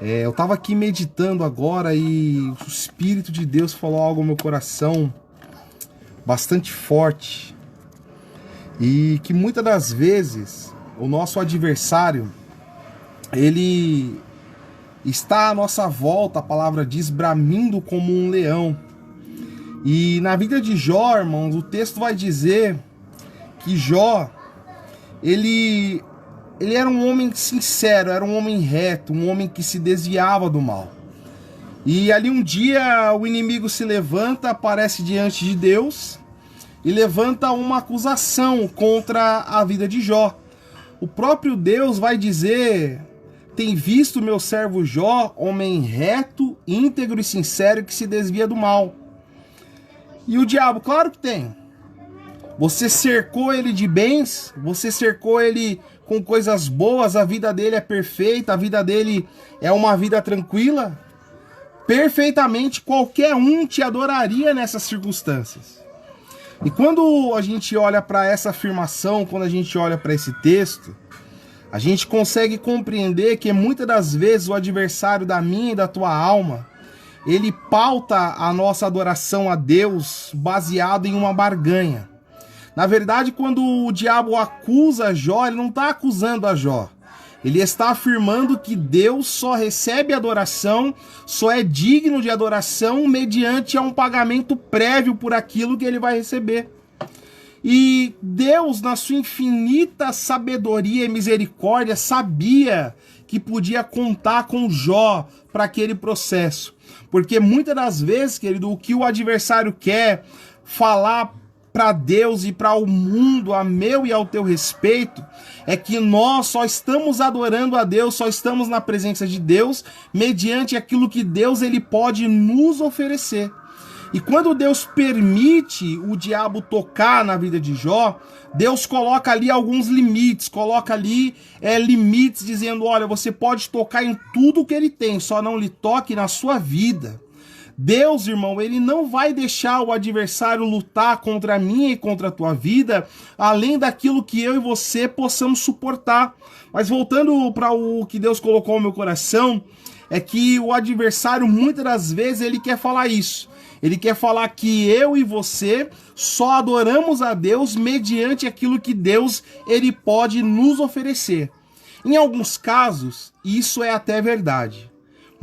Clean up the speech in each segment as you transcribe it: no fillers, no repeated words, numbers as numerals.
Eu estava aqui meditando agora e o Espírito de Deus falou algo ao meu coração bastante forte. E que muitas das vezes o nosso adversário, ele está à nossa volta, a palavra diz, bramindo como um leão. E na vida de Jó, irmãos, o texto vai dizer que Jó, ele era um homem sincero, era um homem reto, um homem que se desviava do mal. E ali um dia o inimigo se levanta, aparece diante de Deus e levanta uma acusação contra a vida de Jó. O próprio Deus vai dizer: tem visto meu servo Jó, homem reto, íntegro e sincero que se desvia do mal. E o diabo, claro que tem. Você cercou ele de bens, você cercou ele com coisas boas, a vida dele é perfeita, a vida dele é uma vida tranquila. Perfeitamente qualquer um te adoraria nessas circunstâncias. E quando a gente olha para essa afirmação, quando a gente olha para esse texto, a gente consegue compreender que muitas das vezes o adversário da minha e da tua alma, ele pauta a nossa adoração a Deus baseado em uma barganha. Na verdade, quando o diabo acusa Jó, ele não está acusando a Jó. Ele está afirmando que Deus só recebe adoração, só é digno de adoração mediante a um pagamento prévio por aquilo que ele vai receber. E Deus, na sua infinita sabedoria e misericórdia, sabia que podia contar com Jó para aquele processo. Porque muitas das vezes, querido, o que o adversário quer falar para Deus e para o mundo, a meu e ao teu respeito, é que nós só estamos adorando a Deus, só estamos na presença de Deus, mediante aquilo que Deus ele pode nos oferecer. E quando Deus permite o diabo tocar na vida de Jó, Deus coloca ali alguns limites, coloca ali limites dizendo: olha, você pode tocar em tudo que ele tem, só não lhe toque na sua vida. Deus, irmão, ele não vai deixar o adversário lutar contra a minha e contra a tua vida, além daquilo que eu e você possamos suportar. Mas voltando para o que Deus colocou no meu coração, é que o adversário, muitas das vezes, ele quer falar isso. Ele quer falar que eu e você só adoramos a Deus mediante aquilo que Deus ele pode nos oferecer. Em alguns casos, isso é até verdade.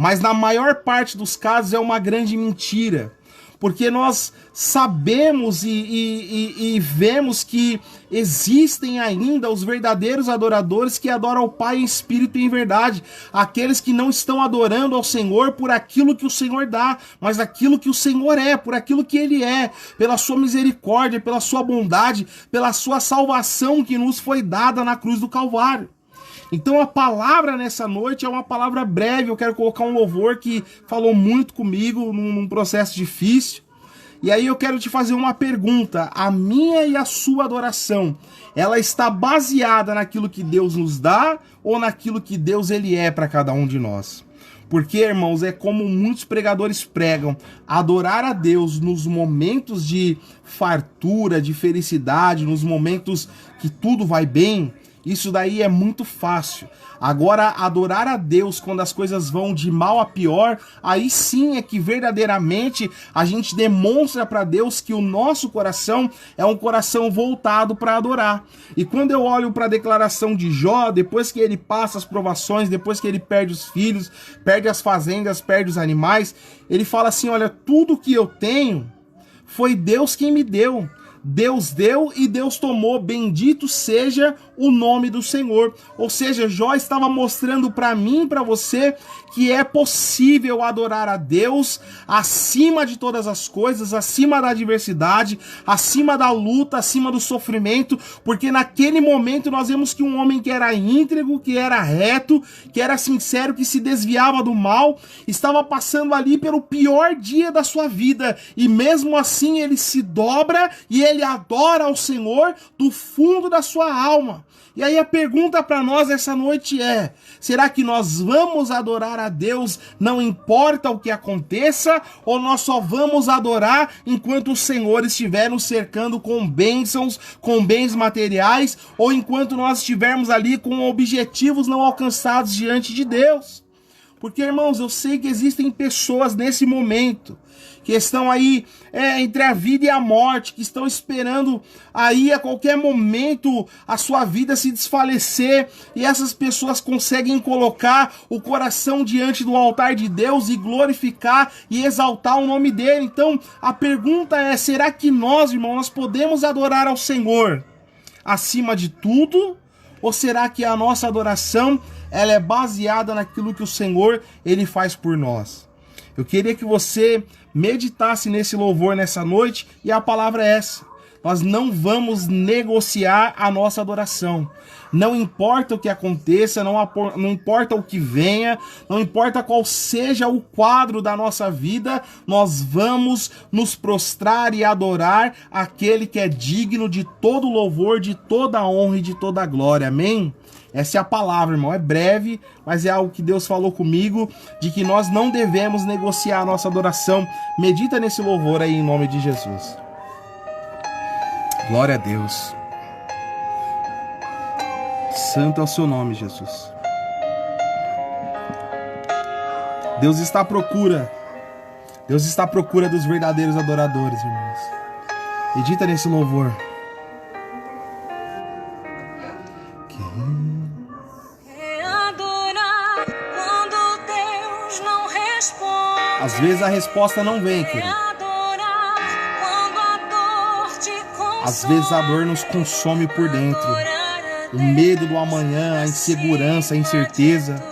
Mas na maior parte dos casos é uma grande mentira. Porque nós sabemos e vemos que existem ainda os verdadeiros adoradores que adoram o Pai em espírito e em verdade. Aqueles que não estão adorando ao Senhor por aquilo que o Senhor dá, mas aquilo que o Senhor é, por aquilo que Ele é, pela sua misericórdia, pela sua bondade, pela sua salvação que nos foi dada na cruz do Calvário. Então a palavra nessa noite é uma palavra breve. Eu quero colocar um louvor que falou muito comigo num processo difícil. E aí eu quero te fazer uma pergunta. A minha e a sua adoração, ela está baseada naquilo que Deus nos dá ou naquilo que Deus ele é para cada um de nós? Porque, irmãos, é como muitos pregadores pregam, adorar a Deus nos momentos de fartura, de felicidade, nos momentos que tudo vai bem, isso daí é muito fácil. Agora, adorar a Deus quando as coisas vão de mal a pior, aí sim é que verdadeiramente a gente demonstra para Deus que o nosso coração é um coração voltado para adorar. E quando eu olho para a declaração de Jó, depois que ele passa as provações, depois que ele perde os filhos, perde as fazendas, perde os animais, ele fala assim: olha, tudo que eu tenho foi Deus quem me deu. Deus deu e Deus tomou, bendito seja o nome do Senhor. Ou seja, Jó estava mostrando para mim e para você que é possível adorar a Deus acima de todas as coisas, acima da adversidade, acima da luta, acima do sofrimento, porque naquele momento nós vemos que um homem que era íntegro, que era reto, que era sincero, que se desviava do mal, estava passando ali pelo pior dia da sua vida, e mesmo assim ele se dobra e ele adora ao Senhor do fundo da sua alma. E aí a pergunta para nós essa noite é: será que nós vamos adorar a Deus não importa o que aconteça, ou nós só vamos adorar enquanto o Senhor estiver nos cercando com bênçãos, com bens materiais, ou enquanto nós estivermos ali com objetivos não alcançados diante de Deus? Porque, irmãos, eu sei que existem pessoas nesse momento que estão aí entre a vida e a morte, que estão esperando aí a qualquer momento a sua vida se desfalecer, e essas pessoas conseguem colocar o coração diante do altar de Deus e glorificar e exaltar o nome dele. Então, a pergunta é, será que nós, irmãos, nós podemos adorar ao Senhor acima de tudo? Ou será que a nossa adoração ela é baseada naquilo que o Senhor ele faz por nós? Eu queria que você meditasse nesse louvor nessa noite, e a palavra é essa: nós não vamos negociar a nossa adoração. Não importa o que aconteça, não importa o que venha, não importa qual seja o quadro da nossa vida, nós vamos nos prostrar e adorar aquele que é digno de todo louvor, de toda honra e de toda glória. Amém? Essa é a palavra, irmão. É breve, mas é algo que Deus falou comigo, de que nós não devemos negociar a nossa adoração. Medita nesse louvor aí em nome de Jesus. Glória a Deus. Santo é o seu nome, Jesus. Deus está à procura. Deus está à procura dos verdadeiros adoradores, irmãos. Medita nesse louvor. Às vezes a resposta não vem, querido. Às vezes a dor nos consome por dentro. O medo do amanhã, a insegurança, a incerteza.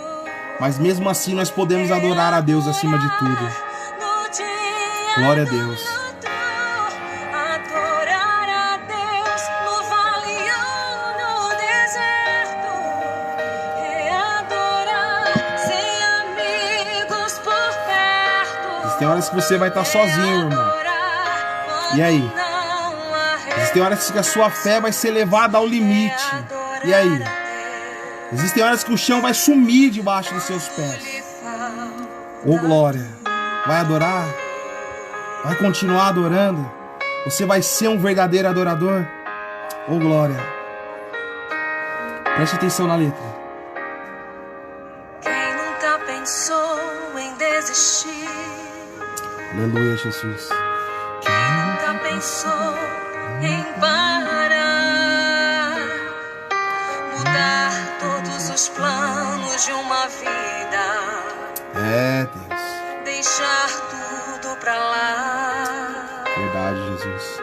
Mas mesmo assim nós podemos adorar a Deus acima de tudo. Glória a Deus. Tem horas que você vai estar sozinho, irmão. E aí? Existem horas que a sua fé vai ser levada ao limite. E aí? Existem horas que o chão vai sumir debaixo dos seus pés. Ô glória! Vai adorar? Vai continuar adorando? Você vai ser um verdadeiro adorador? Ô glória! Preste atenção na letra. Quem nunca pensou em desistir? Aleluia, Jesus. Quem nunca pensou em parar, mudar todos os planos de uma vida, Deus. deixar tudo pra lá. Verdade, Jesus.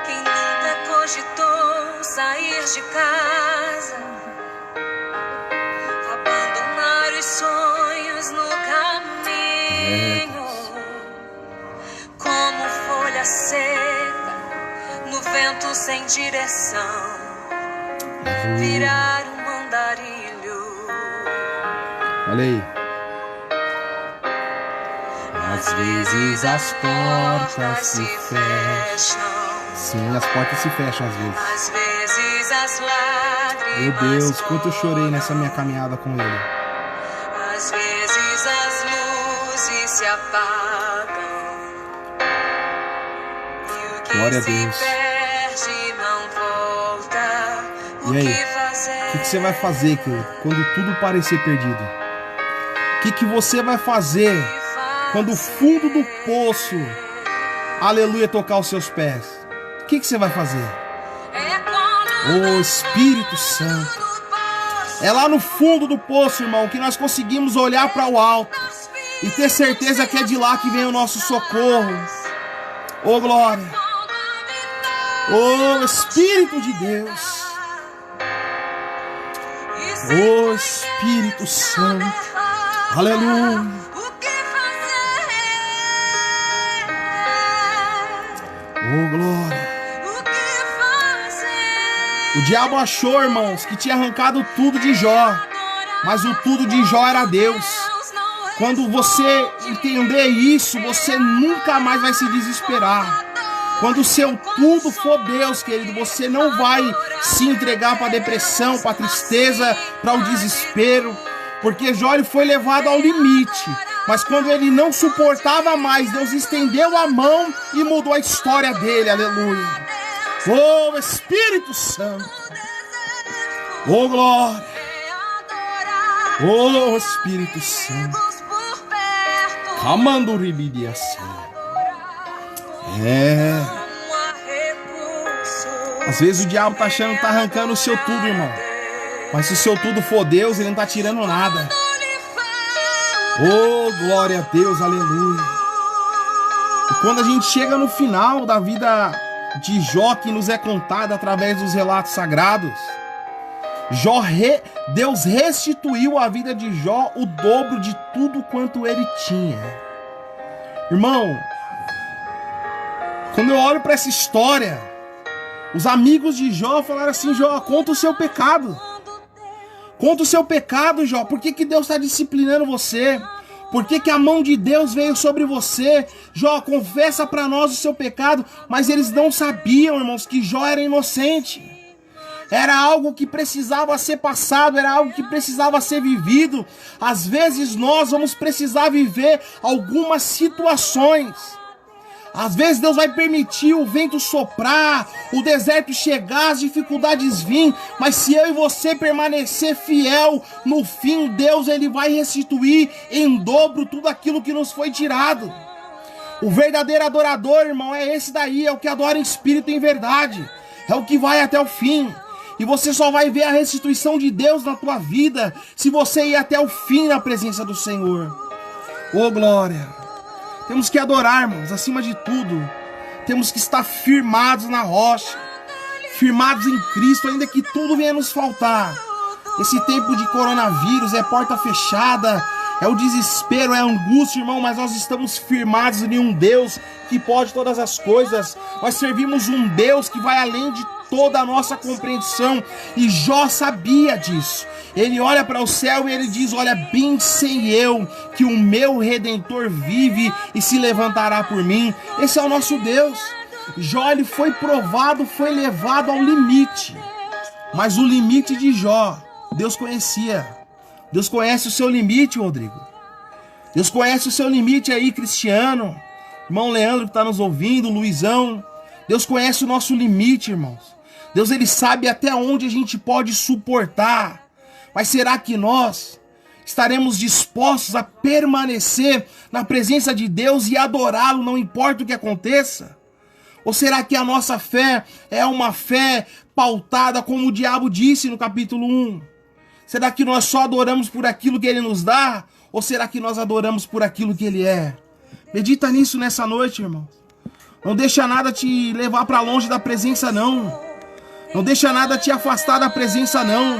Quem nunca cogitou sair de casa, abandonar os sonhos no caminho, como folha seca no vento sem direção, virar um andarilho. Olha aí. Às vezes as portas se fecham. Sim, as portas se fecham às vezes. Às vezes as lágrimas. Meu Deus, quanto eu chorei nessa minha caminhada com Ele. Às vezes as luzes se apagam. E o que Glória a se Deus. perde não volta. O E aí? que fazer? O que você vai fazer, querido, quando tudo parecer perdido? O que você vai fazer quando o fundo do poço, aleluia, tocar os seus pés? O que você vai fazer? Ô Espírito Santo, é lá no fundo do poço, irmão, que nós conseguimos olhar para o alto e ter certeza que é de lá que vem o nosso socorro. Ô glória, ô Espírito de Deus, ô Espírito Santo, aleluia. Oh, glória. O diabo achou, irmãos, que tinha arrancado tudo de Jó, mas o tudo de Jó era Deus. Quando você entender isso, você nunca mais vai se desesperar. Quando o seu tudo for Deus, querido, você não vai se entregar para a depressão, para a tristeza, para o desespero, porque Jó ele foi levado ao limite. Mas quando ele não suportava mais, Deus estendeu a mão e mudou a história dele, aleluia. Oh, Espírito Santo, oh glória. Oh, Espírito Santo. Às vezes o diabo tá achando que tá arrancando o seu tudo, irmão. Mas se o seu tudo for Deus, ele não tá tirando nada. Oh, glória a Deus, aleluia. E quando a gente chega no final da vida de Jó, que nos é contada através dos relatos sagrados, Deus restituiu à vida de Jó o dobro de tudo quanto ele tinha. Irmão, quando eu olho para essa história, os amigos de Jó falaram assim: Jó, conta o seu pecado. Conta o seu pecado, Jó. Por que Deus está disciplinando você? Por que a mão de Deus veio sobre você? Jó, confessa para nós o seu pecado. Mas eles não sabiam, irmãos, que Jó era inocente. Era algo que precisava ser passado, era algo que precisava ser vivido. Às vezes nós vamos precisar viver algumas situações. Às vezes Deus vai permitir o vento soprar, o deserto chegar, as dificuldades vir, mas se eu e você permanecer fiel, no fim Deus ele vai restituir em dobro tudo aquilo que nos foi tirado. O verdadeiro adorador, irmão, é esse daí, é o que adora em espírito e em verdade, é o que vai até o fim. E você só vai ver a restituição de Deus na tua vida se você ir até o fim na presença do Senhor. Oh, glória! Temos que adorar, irmãos, acima de tudo. Temos que estar firmados na rocha, firmados em Cristo, ainda que tudo venha nos faltar. Esse tempo de coronavírus é porta fechada, é o desespero, é a angústia, irmão, mas nós estamos firmados em um Deus que pode todas as coisas. Nós servimos um Deus que vai além de toda a nossa compreensão, e Jó sabia disso. Ele olha para o céu e ele diz: olha, bem sei eu que o meu Redentor vive e se levantará por mim. Esse é o nosso Deus. Jó, ele foi provado, foi levado ao limite, mas o limite de Jó, Deus conhecia. Deus conhece o seu limite, Rodrigo. Deus conhece o seu limite aí, Cristiano, irmão Leandro que está nos ouvindo, Luizão. Deus conhece o nosso limite, irmãos. Deus, ele sabe até onde a gente pode suportar. Mas será que nós estaremos dispostos a permanecer na presença de Deus e adorá-lo, não importa o que aconteça? Ou será que a nossa fé é uma fé pautada, como o diabo disse no capítulo 1? Será que nós só adoramos por aquilo que ele nos dá? Ou será que nós adoramos por aquilo que ele é? Medita nisso nessa noite, irmão. Não deixa nada te levar para longe da presença, não. Não deixa nada te afastar da presença, não.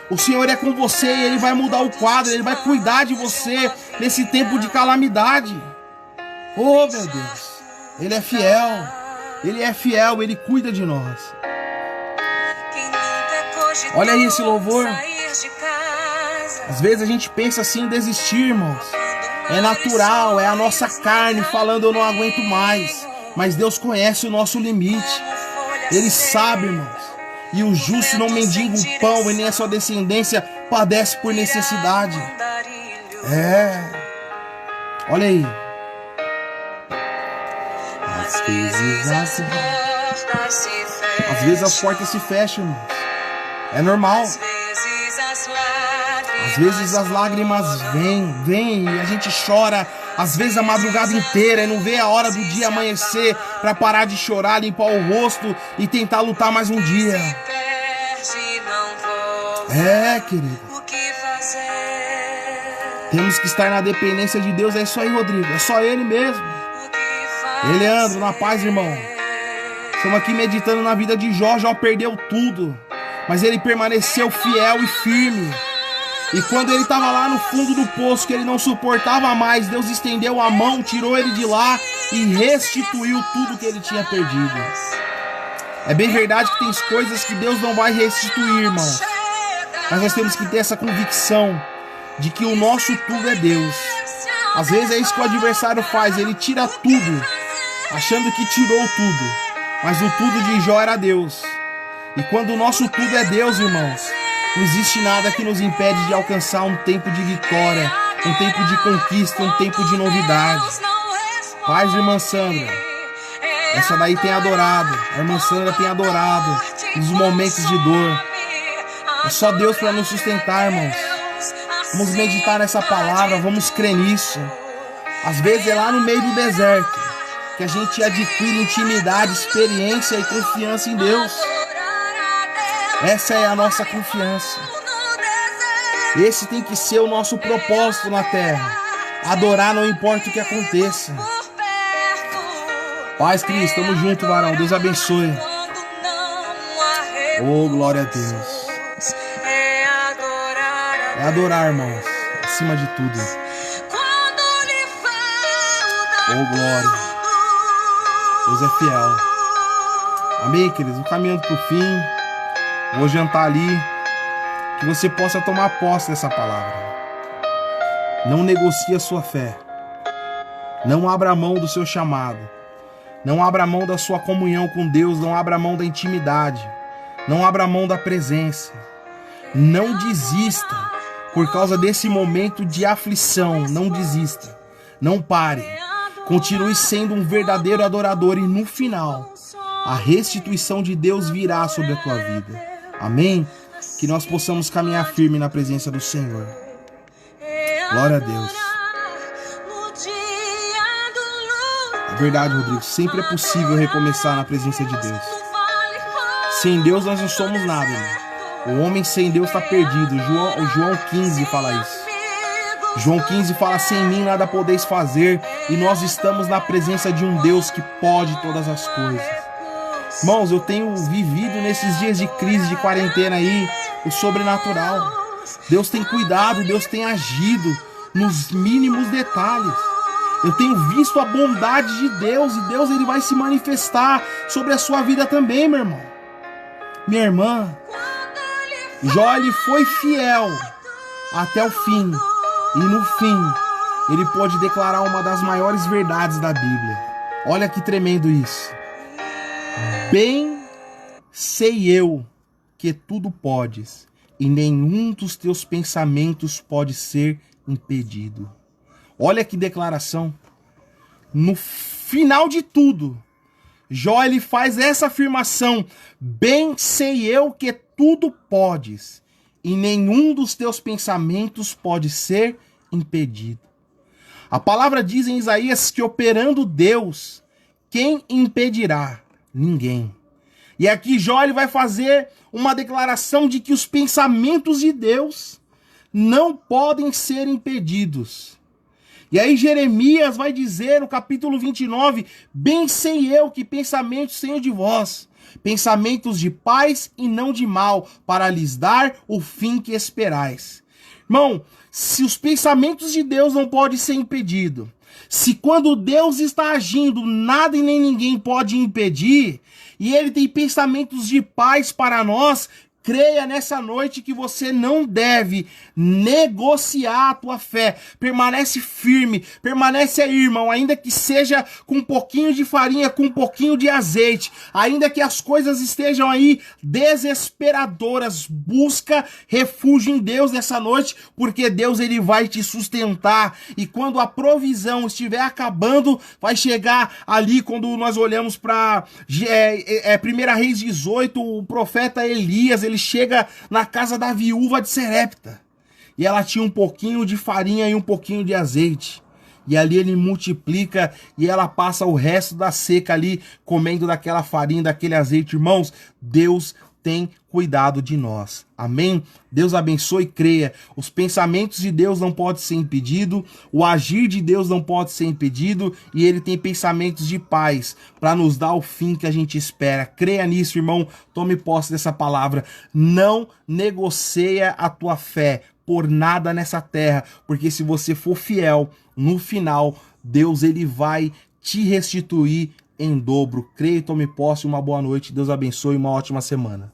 O Senhor é com você e ele vai mudar o quadro, ele vai cuidar de você nesse tempo de calamidade. Oh, meu Deus. Ele é fiel, ele cuida de nós. Olha aí esse louvor. Às vezes a gente pensa assim em desistir, irmãos. É natural, é a nossa carne falando: eu não aguento mais. Mas Deus conhece o nosso limite. Ele sabe, irmãos. E o justo não mendiga o pão, e nem a sua descendência padece por necessidade. Olha aí. Às vezes as portas se fecham, irmãos. É normal. Às vezes as lágrimas vêm e a gente chora, às vezes a madrugada inteira, e não vê a hora do dia amanhecer para parar de chorar, limpar o rosto e tentar lutar mais um dia. Querido. Temos que estar na dependência de Deus. É isso aí, Rodrigo. É só Ele mesmo. Leandro, na paz, irmão. Estamos aqui meditando na vida de Jó. Jó perdeu tudo, mas ele permaneceu fiel e firme. E quando ele estava lá no fundo do poço, que ele não suportava mais, Deus estendeu a mão, tirou ele de lá e restituiu tudo que ele tinha perdido. É bem verdade que tem coisas que Deus não vai restituir, irmãos. Mas nós temos que ter essa convicção de que o nosso tudo é Deus. Às vezes é isso que o adversário faz, ele tira tudo, achando que tirou tudo. Mas o tudo de Jó era Deus. E quando o nosso tudo é Deus, irmãos, não existe nada que nos impede de alcançar um tempo de vitória, um tempo de conquista, um tempo de novidade. Paz, irmã Sandra. Essa daí tem adorado. A irmã Sandra tem adorado nos momentos de dor. É só Deus para nos sustentar, irmãos. Vamos meditar nessa palavra, vamos crer nisso. Às vezes é lá no meio do deserto que a gente adquire intimidade, experiência e confiança em Deus. Essa é a nossa confiança. Esse tem que ser o nosso propósito na terra. Adorar não importa o que aconteça. Paz, Cristo, tamo junto, varão. Deus abençoe. Oh, glória a Deus. É adorar, irmãos, acima de tudo. Oh, glória. Deus é fiel. Amém, queridos? Vou caminhando pro fim. Vou jantar ali. Que você possa tomar posse dessa palavra. Não negocie a sua fé. Não abra mão do seu chamado. Não abra mão da sua comunhão com Deus. Não abra mão da intimidade. Não abra mão da presença. Não desista por causa desse momento de aflição. Não desista. Não pare. Continue sendo um verdadeiro adorador e no final, a restituição de Deus virá sobre a tua vida. Amém? Que nós possamos caminhar firme na presença do Senhor. Glória a Deus. É verdade, Rodrigo. Sempre é possível recomeçar na presença de Deus. Sem Deus nós não somos nada, irmão. O homem sem Deus está perdido. João 15 fala isso. João 15 fala: sem mim nada podeis fazer. E nós estamos na presença de um Deus que pode todas as coisas. Irmãos, eu tenho vivido nesses dias de crise, de quarentena aí, o sobrenatural. Deus tem cuidado, Deus tem agido nos mínimos detalhes. Eu tenho visto a bondade de Deus, e Deus ele vai se manifestar sobre a sua vida também, meu irmão. Minha irmã, Jó ele foi fiel até o fim. E no fim, ele pôde declarar uma das maiores verdades da Bíblia. Olha que tremendo isso. Bem sei eu que tudo podes, e nenhum dos teus pensamentos pode ser impedido. Olha que declaração. No final de tudo, Jó ele faz essa afirmação: bem sei eu que tudo podes, e nenhum dos teus pensamentos pode ser impedido. A palavra diz em Isaías que operando Deus, quem impedirá? Ninguém. E aqui Jó ele vai fazer uma declaração de que os pensamentos de Deus não podem ser impedidos. E aí Jeremias vai dizer no capítulo 29, bem sei eu que pensamentos tenho de vós, pensamentos de paz e não de mal, para lhes dar o fim que esperais. Irmão, se os pensamentos de Deus não podem ser impedidos, se quando Deus está agindo, nada e nem ninguém pode impedir, e Ele tem pensamentos de paz para nós, creia nessa noite que você não deve negociar a tua fé. Permanece firme, permanece aí, irmão, ainda que seja com um pouquinho de farinha, com um pouquinho de azeite, ainda que as coisas estejam aí desesperadoras, busca refúgio em Deus nessa noite, porque Deus ele vai te sustentar. E quando a provisão estiver acabando, vai chegar ali, quando nós olhamos para 1 Reis 18, o profeta Elias, ele chega na casa da viúva de Serepta. E ela tinha um pouquinho de farinha e um pouquinho de azeite. E ali ele multiplica e ela passa o resto da seca ali, comendo daquela farinha, daquele azeite. Irmãos, Deus tem cuidado de nós. Amém? Deus abençoe e creia. Os pensamentos de Deus não podem ser impedidos, o agir de Deus não pode ser impedido, e Ele tem pensamentos de paz para nos dar o fim que a gente espera. Creia nisso, irmão. Tome posse dessa palavra. Não negocia a tua fé por nada nessa terra, porque se você for fiel, no final, Deus ele vai te restituir em dobro. Creia e tome posse. Uma boa noite. Deus abençoe e uma ótima semana.